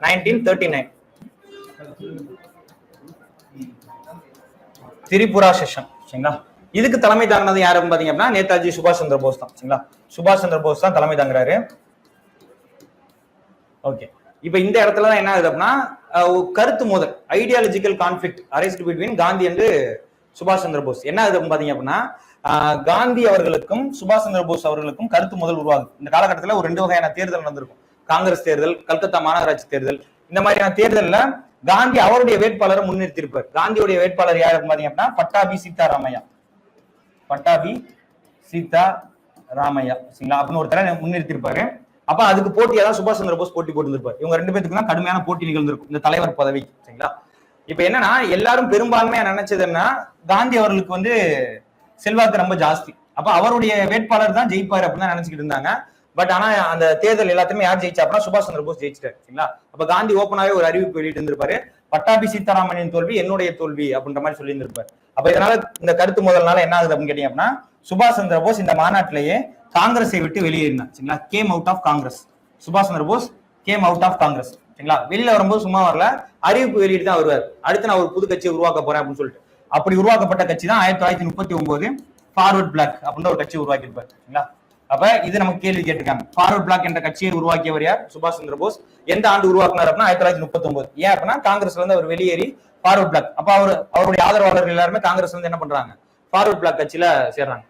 1939 Tripura session. சரிங்களா? இதுக்கு தலைமை தாங்கினது யாருன்னு பாத்தீங்க அப்படின்னா நேதாஜி சுபாஷ் சந்திர போஸ் தான். சரிங்களா? சுபாஷ் சந்திர போஸ் தான் தலைமை தாங்குறாரு. ஓகே, இப்ப இந்த இடத்துல தான் என்ன ஆகுது அப்படின்னா கருத்து மோதல், ideological conflict arised between Gandhi and சுபாஷ் சந்திர போஸ். என்ன ஆகுது பாத்தீங்க அப்படின்னா காந்தி அவர்களுக்கும் சுபாஷ் சந்திர போஸ் அவர்களுக்கும் கருத்து மோதல் உருவாகுது. இந்த காலகட்டத்தில் ஒரு 2 வகையான தேர்தல் நடந்திருக்கும். காங்கிரஸ் தேர்தல், கல்கத்தா மாநகராட்சி தேர்தல். இந்த மாதிரியான தேர்தல்ல காந்தி அவருடைய வேட்பாளரை முன்னிறுத்தியிருப்பார். காந்தியுடைய வேட்பாளர் யாரு பாத்தீங்க அப்படின்னா பட்டாபி சீதாராமையா. பட்டாபி சீதாராமையா சரிங்களா அப்படின்னு ஒருத்தர முன்னிறுத்திருப்பாரு. அப்ப அதுக்கு போட்டியா தான் சுபாஷ் சந்திர போஸ் போட்டி போட்டுருப்பார். இவங்க 2 பேருக்கு தான் கடுமையான போட்டி நிகழ்ந்திருக்கும் இந்த தலைவர் பதவிக்கு. சரிங்களா? இப்ப என்னன்னா எல்லாரும் பெரும்பான்மையா நினைச்சதுன்னா காந்தி அவர்களுக்கு செல்வாக்கு ரொம்ப ஜாஸ்தி. அப்ப அவருடைய வேட்பாளர் தான் ஜெயிப்பாரு அப்படின்னு தான் நினைச்சுக்கிட்டு இருந்தாங்க. பட் ஆனா அந்த தேர்தல் எல்லாத்தையுமே யார் ஜெயிச்சா அப்படின்னா சுபாஷ் சந்திர போஸ் ஜெயிச்சிட்டாரு. சரிங்களா? அப்ப காந்தி ஓப்பனாவே ஒரு அறிவிப்பு வெளியிட்டு இருந்திருப்பாரு, பட்டாபி சீதாராமனின் தோல்வி என்னுடைய தோல்வி அப்படின்ற மாதிரி சொல்லி இருந்திருப்பாரு. அப்ப இதனால இந்த கருத்து முதல்னால என்ன ஆகுது அப்படின்னு கேட்டீங்க அப்படின்னா சுபாஷ் சந்திர போஸ் இந்த மாநாட்டிலேயே காங்கிரஸை விட்டு வெளியேறினார். சரிங்களா? Came out of Congress. சுபாஷ் Chandra Bose came out of Congress. சரிங்களா? வெளியில வரும்போது சும்மா வரல, அறிவிப்பு வெளியிட்டு தான் வருவார். அடுத்து நான் ஒரு புது கட்சியை உருவாக்க போறேன் அப்படின்னு சொல்லிட்டு அப்படி உருவாக்கப்பட்ட கட்சி தான் 1939 ஃபார்வர்ட் பிளாக் அப்படின்ற ஒரு கட்சி உருவாக்கி இருப்பார். சரிங்களா? அப்ப இது நமக்கு கேள்வி கேட்டிருக்காங்க. ஃபார்வர்ட் பிளாக் என்ற கட்சியை உருவாக்கியவர் யார்? சுபாஷ் சந்திர போஸ். எந்த ஆண்டு உருவாக்குனார் அப்படின்னா 1939. ஏன் அப்படின்னா காங்கிரஸ்ல இருந்து அவர் வெளியேறி ஃபார்வர்ட் பிளாக். அப்ப அவருடைய ஆதரவாளர்கள் எல்லாருமே காங்கிரஸ்ல இருந்து என்ன பண்றாங்க? ஃபார்வர்ட் பிளாக் கட்சியில சேர்றாங்க.